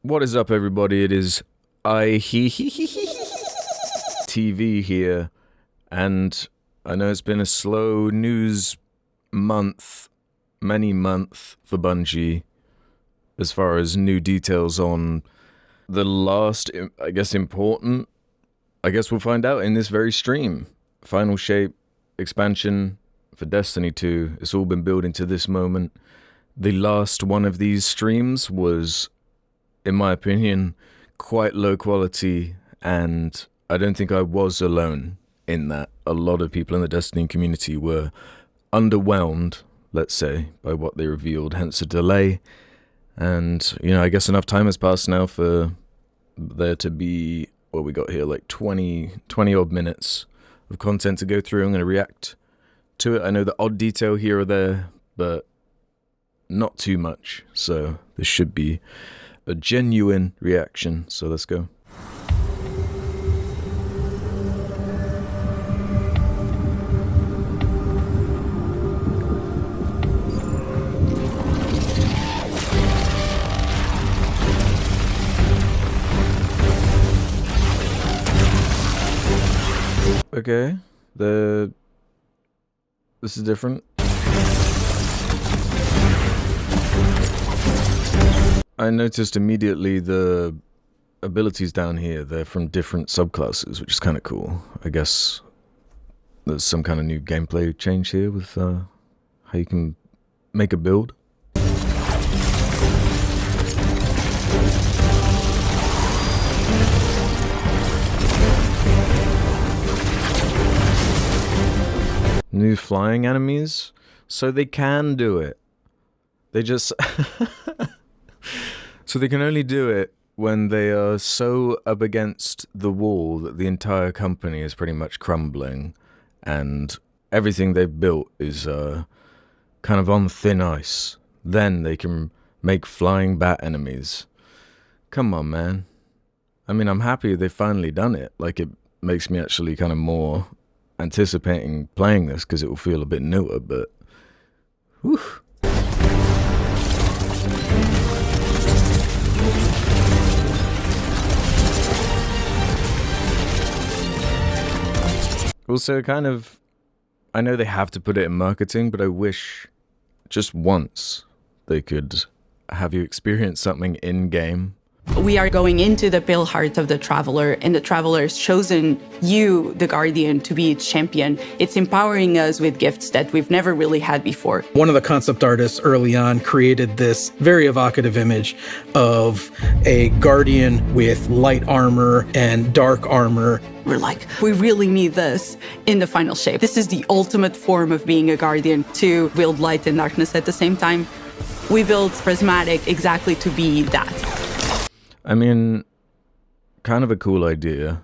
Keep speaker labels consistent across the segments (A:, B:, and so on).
A: What is up, everybody? It is IHE TV here, and I know it's been a slow news month, many month for Bungie, as far as new details on the last, I guess, important. I guess we'll find out in this very stream. Final shape, expansion for Destiny 2. It's all been building to this moment. The last one of these streams was, in my opinion, quite low quality, and I don't think I was alone in that. A lot of people in the Destiny community were underwhelmed, let's say, by what they revealed, hence a delay. And, you know, I guess enough time has passed now for there to be, what we got here, like 20 odd minutes of content to go through. I'm going to react to it. I know the odd detail here or there, but not too much. So this should be a genuine reaction, so let's go. Okay, this is different. I noticed immediately the abilities down here, they're from different subclasses, which is kind of cool. I guess there's some kind of new gameplay change here with how you can make a build. New flying enemies, so they can do it. They just... So they can only do it when they are so up against the wall that the entire company is pretty much crumbling and everything they've built is kind of on thin ice. Then they can make flying bat enemies. Come on, man. I mean, I'm happy they've finally done it. Like, it makes me actually kind of more anticipating playing this because it will feel a bit newer, but... whew. Also, kind of, I know they have to put it in marketing, but I wish just once they could have you experience something in-game.
B: We are going into the pale heart of the Traveler, and the Traveler has chosen you, the Guardian, to be its champion. It's empowering us with gifts that we've never really had before.
C: One of the concept artists early on created this very evocative image of a Guardian with light armor and dark armor.
B: We're like, we really need this in the final shape. This is the ultimate form of being a Guardian, to wield light and darkness at the same time. We built Prismatic exactly to be that.
A: I mean, kind of a cool idea.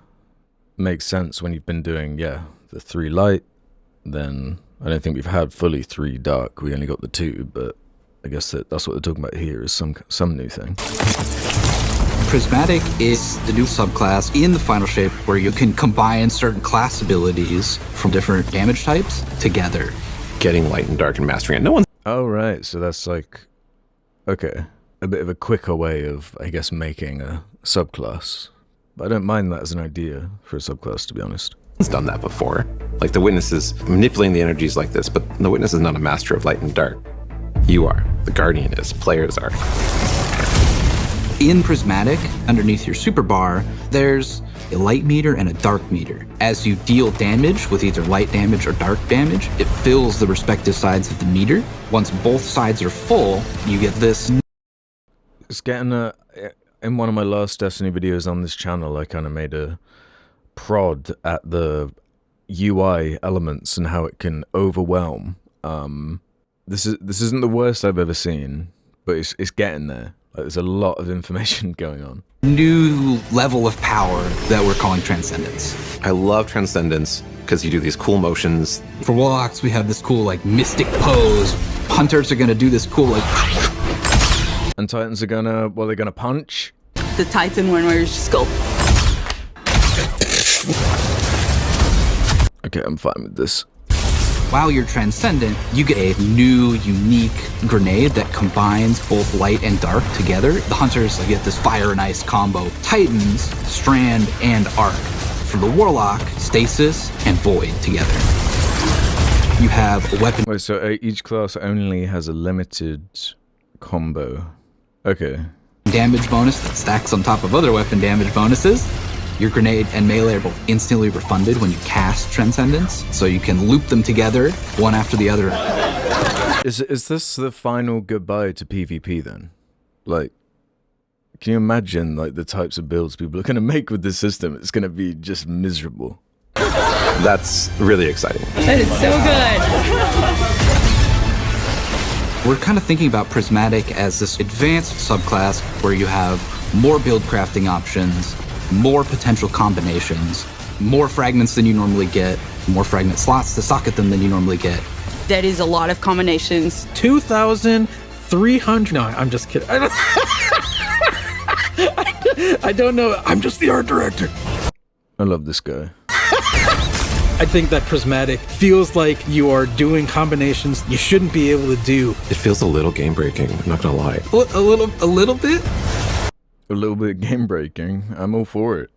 A: Makes sense when you've been doing, yeah, the 3 light. Then I don't think we've had fully 3 dark. We only got the 2, but I guess that's what they're talking about here, is some new thing.
D: Prismatic is the new subclass in the final shape where you can combine certain class abilities from different damage types together.
E: Getting light and dark and mastering it. No one's...
A: Oh, right. So that's like, okay, a bit of a quicker way of, I guess, making a subclass. But I don't mind that as an idea for a subclass, to be honest.
E: done that before. Like, the Witness is manipulating the energies like this, but the Witness is not a master of light and dark. You are. The Guardian is. Players are.
D: In Prismatic, underneath your super bar, there's a light meter and a dark meter. As you deal damage with either light damage or dark damage, it fills the respective sides of the meter. Once both sides are full, you get this.
A: It's getting a... In one of my last Destiny videos on this channel, I kind of made a prod at the UI elements and how it can overwhelm. This isn't the worst I've ever seen, but it's getting there. Like, there's a lot of information going on.
D: New level of power that we're calling Transcendence.
E: I love Transcendence because you do these cool motions.
D: For Warlocks, we have this cool, like, mystic pose. Hunters are gonna do this cool, like...
A: And Titans are gonna, well, they're gonna punch.
B: The Titan one where you just go...
A: Okay, I'm fine with this.
D: While you're Transcendent, you get a new, unique grenade that combines both light and dark together. The Hunters get this fire and ice combo. Titans, Strand, and Arc. For the Warlock, Stasis and Void together. You have a weapon.
A: Wait, so each class only has a limited combo. Okay.
D: Damage bonus that stacks on top of other weapon damage bonuses. Your grenade and melee are both instantly refunded when you cast Transcendence, so you can loop them together, one after the other.
A: Is this the final goodbye to PvP then? Like, can you imagine like the types of builds people are going to make with this system? It's going to be just miserable.
E: That's really exciting.
B: That is so good.
D: We're kind of thinking about Prismatic as this advanced subclass where you have more build crafting options, more potential combinations, more fragments than you normally get, more fragment slots to socket them than you normally get.
B: That is a lot of combinations.
C: 2,300. No, I'm just kidding. I don't know. I'm just the art director.
A: I love this guy.
C: I think that Prismatic feels like you are doing combinations you shouldn't be able to do.
E: It feels a little game breaking, I'm not gonna lie.
D: A little bit?
A: A little bit game breaking. I'm all for it.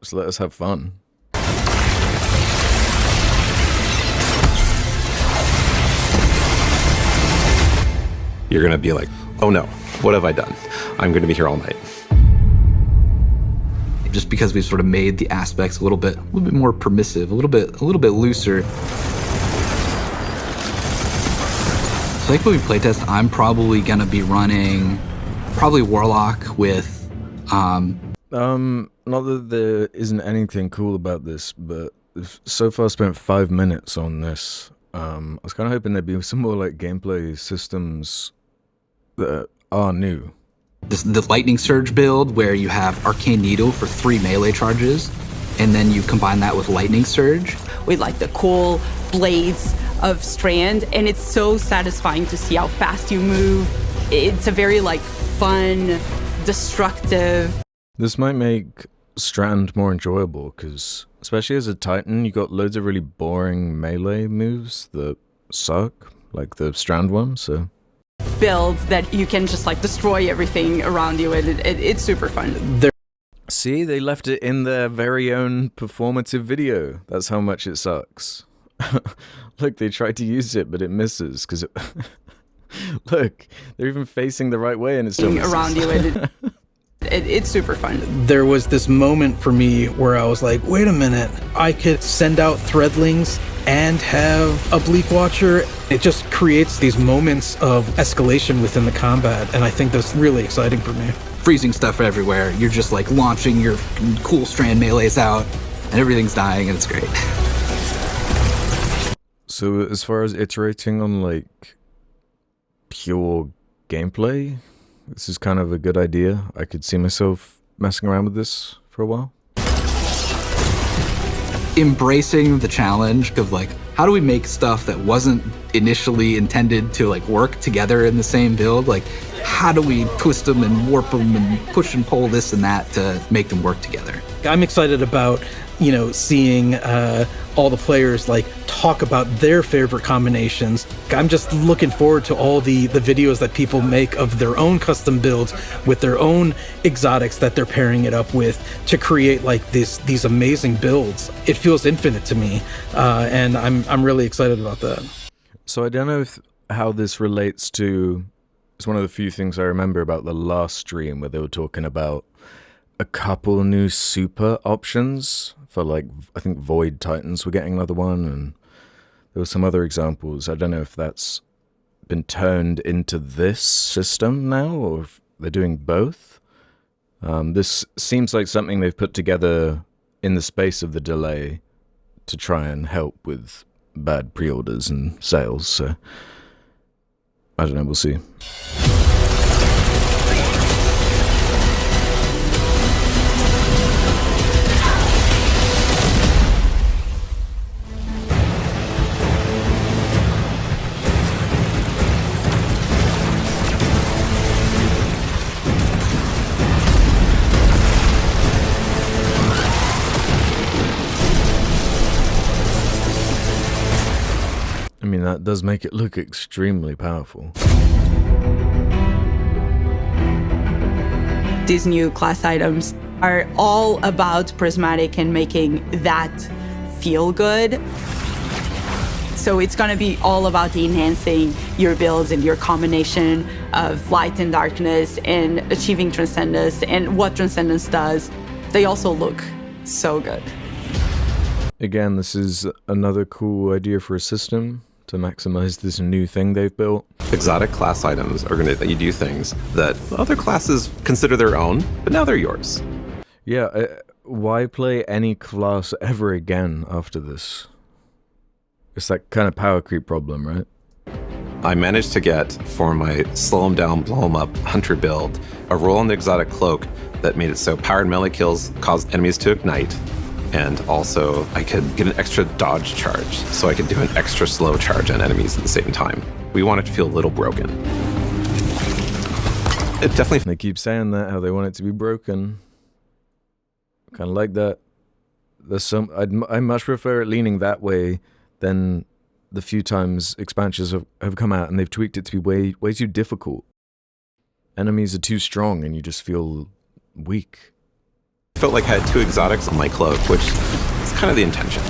A: Just let us have fun.
E: You're gonna be like, oh no, what have I done? I'm gonna be here all night.
D: Just because we've sort of made the aspects a little bit more permissive, a little bit looser. So like when we playtest, I'm probably gonna be running Warlock with
A: not that there isn't anything cool about this, but so far spent 5 minutes on this. I was kind of hoping there'd be some more like gameplay systems that are new.
D: the Lightning Surge build where you have Arcane Needle for 3 melee charges, and then you combine that with Lightning Surge.
B: With like the cool blades of Strand, and it's so satisfying to see how fast you move. It's a very like fun, destructive.
A: This might make Strand more enjoyable, because especially as a Titan, you got loads of really boring melee moves that suck, like the Strand one, so...
B: Builds that you can just like destroy everything around you, and it's super fun.
A: See, they left it in their very own performative video. That's how much it sucks. Look, they tried to use it, but it misses, because it... Look, they're even facing the right way, and it's still misses.
B: Around you, and it's super fun.
C: There was this moment for me where I was like, wait a minute, I could send out Threadlings and have a Bleak Watcher. It just creates these moments of escalation within the combat, and I think that's really exciting for me.
D: Freezing stuff everywhere. You're just like launching your cool Strand melees out, and everything's dying, and it's great.
A: So as far as iterating on like pure gameplay, this is kind of a good idea. I could see myself messing around with this for a while.
D: Embracing the challenge of like, how do we make stuff that wasn't initially intended to like work together in the same build? Like, how do we twist them and warp them and push and pull this and that to make them work together?
C: I'm excited about, you know, seeing all the players like talk about their favorite combinations. I'm just looking forward to all the videos that people make of their own custom builds with their own exotics that they're pairing it up with to create like these amazing builds. It feels infinite to me, and I'm really excited about that.
A: So I don't know how this relates to... It's one of the few things I remember about the last stream where they were talking about a couple new super options for like, I think Void Titans were getting another one, and there were some other examples. I don't know if that's been turned into this system now, or if they're doing both. This seems like something they've put together in the space of the delay to try and help with bad pre-orders and sales, so I don't know, we'll see. that does make it look extremely powerful.
B: These new class items are all about Prismatic and making that feel good. So it's going to be all about enhancing your builds and your combination of light and darkness and achieving Transcendence and what Transcendence does. They also look so good.
A: Again, this is another cool idea for a system to maximize this new thing they've built.
E: Exotic class items are going to let you do things that other classes consider their own, but now they're yours.
A: Yeah, why play any class ever again after this? It's that kind of power creep problem, right?
E: I managed to get, for my slow 'em down, blow 'em up hunter build, a roll on the exotic cloak that made it so powered melee kills caused enemies to ignite, and also I could get an extra dodge charge, so I could do an extra slow charge on enemies at the same time. We want it to feel a little broken. It definitely...
A: They keep saying that, how they want it to be broken. Kind of like that. There's some... I much prefer it leaning that way than the few times expansions have come out and they've tweaked it to be way too difficult. Enemies are too strong and you just feel weak.
E: Felt like I had 2 exotics on my cloak, which is kind of the intention.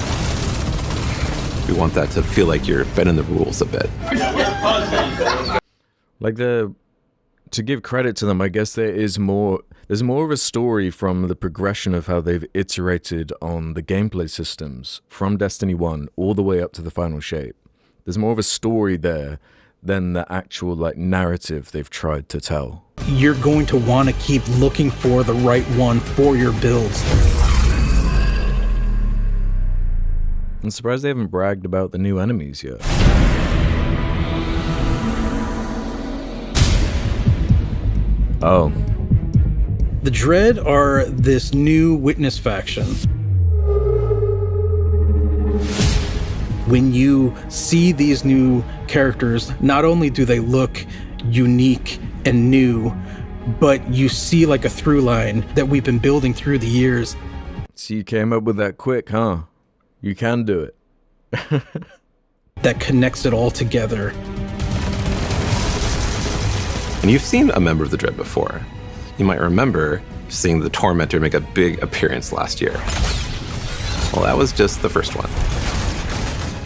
E: We want that to feel like you're bending the rules a bit.
A: Like to give credit to them, I guess there's more of a story from the progression of how they've iterated on the gameplay systems from Destiny 1 all the way up to the final shape. There's more of a story there than the actual narrative they've tried to tell.
C: You're going to want to keep looking for the right one for your builds.
A: I'm surprised they haven't bragged about the new enemies yet. Oh.
C: The Dread are this new witness faction. When you see these new characters, not only do they look unique and new, but you see like a through line that we've been building through the years.
A: So you came up with that quick, huh? You can do it.
C: That connects it all together.
E: And you've seen a member of the Dread before. You might remember seeing the Tormentor make a big appearance last year. Well, that was just the first one.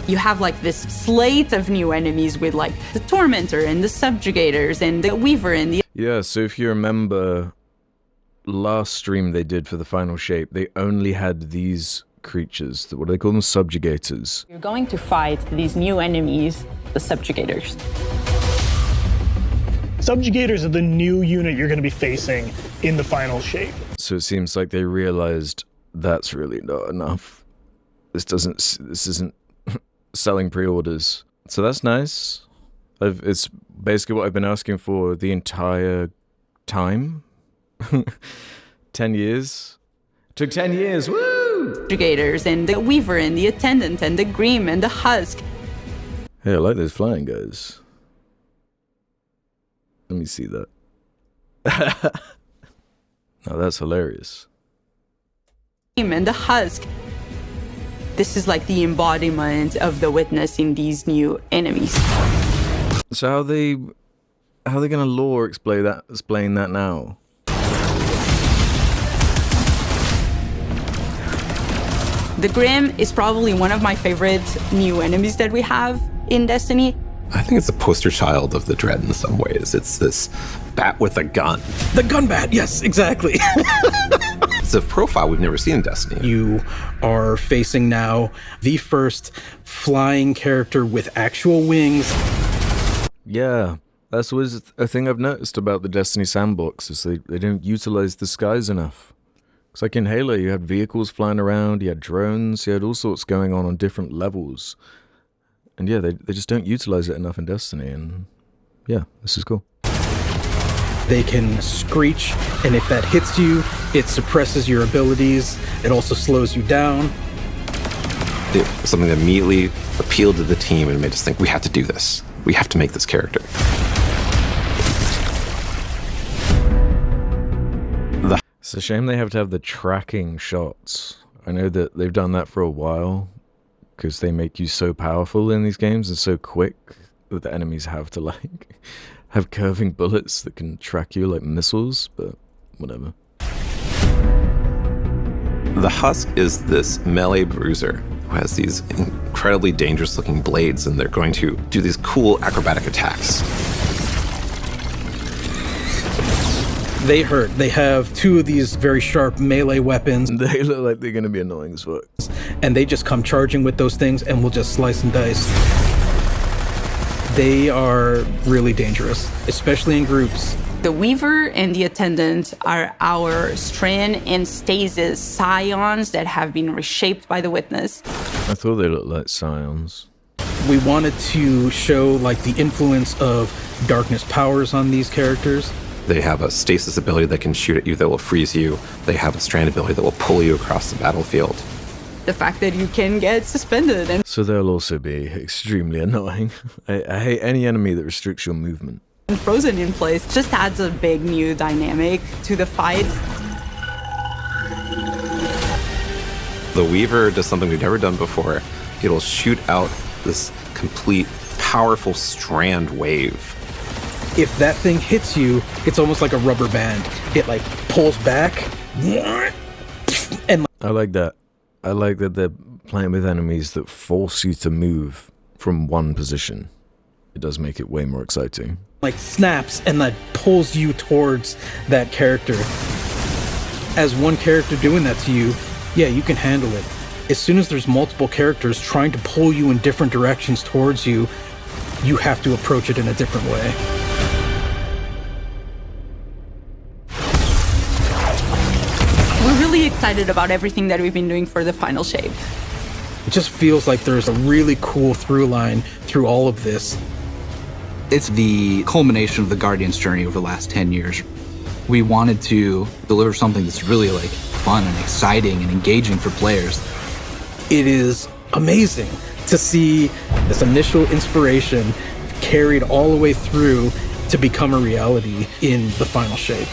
B: You have this slate of new enemies with the Tormentor and the Subjugators and the Weaver and the...
A: Yeah, so if you remember last stream they did for the final shape, they only had these creatures. What do they call them? Subjugators.
B: You're going to fight these new enemies, the Subjugators.
F: Subjugators are the new unit you're going to be facing in the final shape.
A: So it seems like they realized that's really not enough. This isn't selling pre-orders. So that's nice. It's basically what I've been asking for the entire time. 10 years. Took 10 years, woo!
B: Subjugators and the Weaver and the Attendant and the Grim and the Husk.
A: Hey, I like those flying guys. Let me see that. Now that's hilarious.
B: And the Husk. This is the embodiment of the Witness in these new enemies.
A: So how are they gonna lore explain that now?
B: The Grim is probably one of my favorite new enemies that we have in Destiny.
E: I think it's a poster child of the Dread in some ways. It's this bat with a gun.
C: The gun bat, yes, exactly.
E: It's a profile we've never seen in Destiny.
C: You are facing now the first flying character with actual wings.
A: Yeah, that's always a thing I've noticed about the Destiny sandbox, is they don't utilize the skies enough. It's like in Halo, you had vehicles flying around, you had drones, you had all sorts going on different levels. And yeah, they just don't utilize it enough in Destiny, and yeah, this is cool.
C: They can screech, and if that hits you, it suppresses your abilities. It also slows you down.
E: Something that immediately appealed to the team and made us think, we have to do this. We have to make this character.
A: It's a shame they have to have the tracking shots. I know that they've done that for a while, because they make you so powerful in these games and so quick that the enemies have to like have curving bullets that can track you like missiles, but whatever.
E: The Husk is this melee bruiser who has these incredibly dangerous looking blades, and they're going to do these cool acrobatic attacks.
C: They hurt. They have two of these very sharp melee weapons,
A: They look like they're gonna be annoying as fuck.
C: and they just come charging with those things and will just slice and dice. They are really dangerous, especially in groups.
B: The Weaver and the Attendant are our Strain and Stasis scions that have been reshaped by the Witness.
A: I thought they looked like scions.
C: We wanted to show like the influence of darkness powers on these characters.
E: They have a stasis ability that can shoot at you that will freeze you. They have a strand ability that will pull you across the battlefield.
B: The fact that you can get suspended and
A: So they'll also be extremely annoying. I hate any enemy that restricts your movement.
B: frozen in place just adds a big new dynamic to the fight.
E: The Weaver does something we've never done before. It'll shoot out this complete powerful strand wave.
C: If that thing hits you, it's almost like a rubber band. It like pulls back, and
A: I like that. I like that they're playing with enemies that force you to move from one position. It does make it way more exciting.
C: like snaps and that pulls you towards that character. As one character doing that to you, yeah, you can handle it. As soon as there's multiple characters trying to pull you in different directions towards you, you have to approach it in a different way.
B: We're really excited about everything that we've been doing for the final shape.
C: It just feels like there's a really cool through line through all of this.
D: It's the culmination of the Guardian's journey over the last 10 years. We wanted to deliver something that's really like fun and exciting and engaging for players.
C: It is amazing to see this initial inspiration carried all the way through to become a reality in the final shape.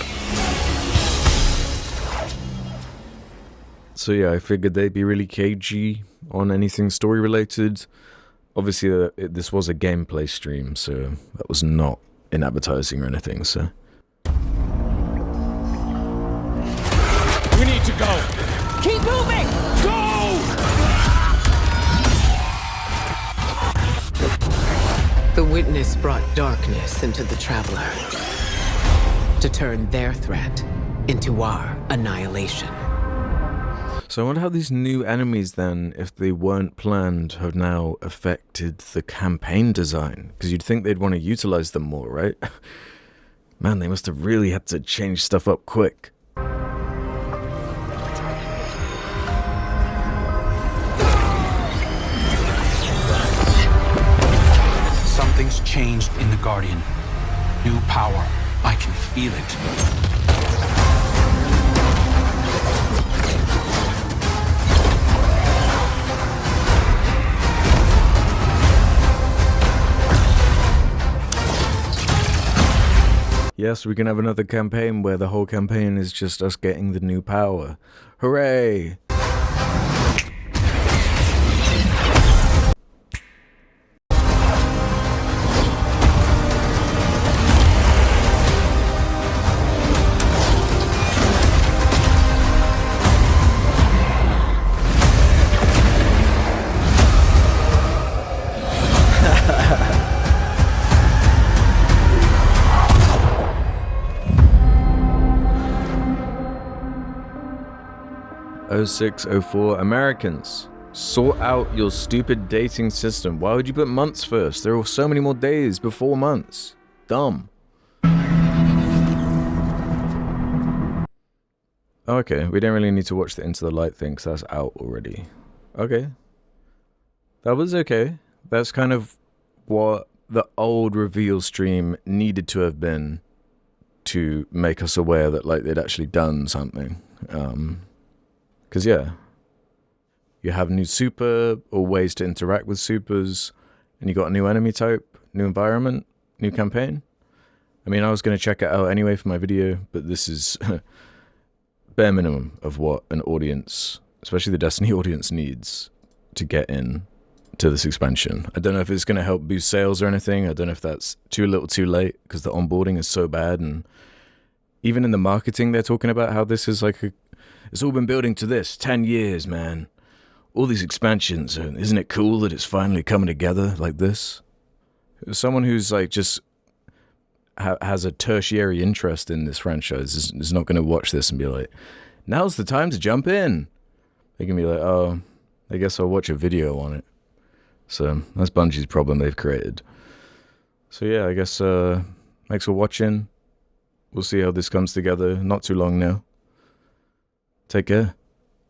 A: So yeah, I figured they'd be really cagey on anything story related. Obviously, this was a gameplay stream, so that was not in advertising or anything, so.
G: We need to go. Keep moving. Go!
H: The Witness brought darkness into the Traveler to turn their threat into our annihilation.
A: So I wonder how these new enemies then, if they weren't planned, have now affected the campaign design. Because you'd think they'd want to utilize them more, right? Man, they must have really had to change stuff up quick.
G: Something's changed in the Guardian. New power. I can feel it.
A: Yes, we can have another campaign where the whole campaign is just us getting the new power. Hooray! '06-04 Americans, sort out your stupid dating system. Why would you put months first? There are so many more days before months. Dumb. Okay, we don't really need to watch the Into the Light thing because that's out already. Okay. That was okay. That's kind of what the old reveal stream needed to have been to make us aware that like they'd actually done something. Because, yeah, you have new super or ways to interact with supers, and you got a new enemy type, new environment, new campaign. I mean, I was going to check it out anyway for my video, but this is bare minimum of what an audience, especially the Destiny audience, needs to get in to this expansion. I don't know if it's going to help boost sales or anything. I don't know if that's too little too late because the onboarding is so bad. And even in the marketing, they're talking about how this is like it's all been building to this 10 years, man. All these expansions. Isn't it cool that it's finally coming together like this? Someone who's like just has a tertiary interest in this franchise is not going to watch this and be like, now's the time to jump in. They can be like, oh, I guess I'll watch a video on it. So that's Bungie's problem they've created. So yeah, I guess thanks for watching. We'll see how this comes together. Not too long now. Take care.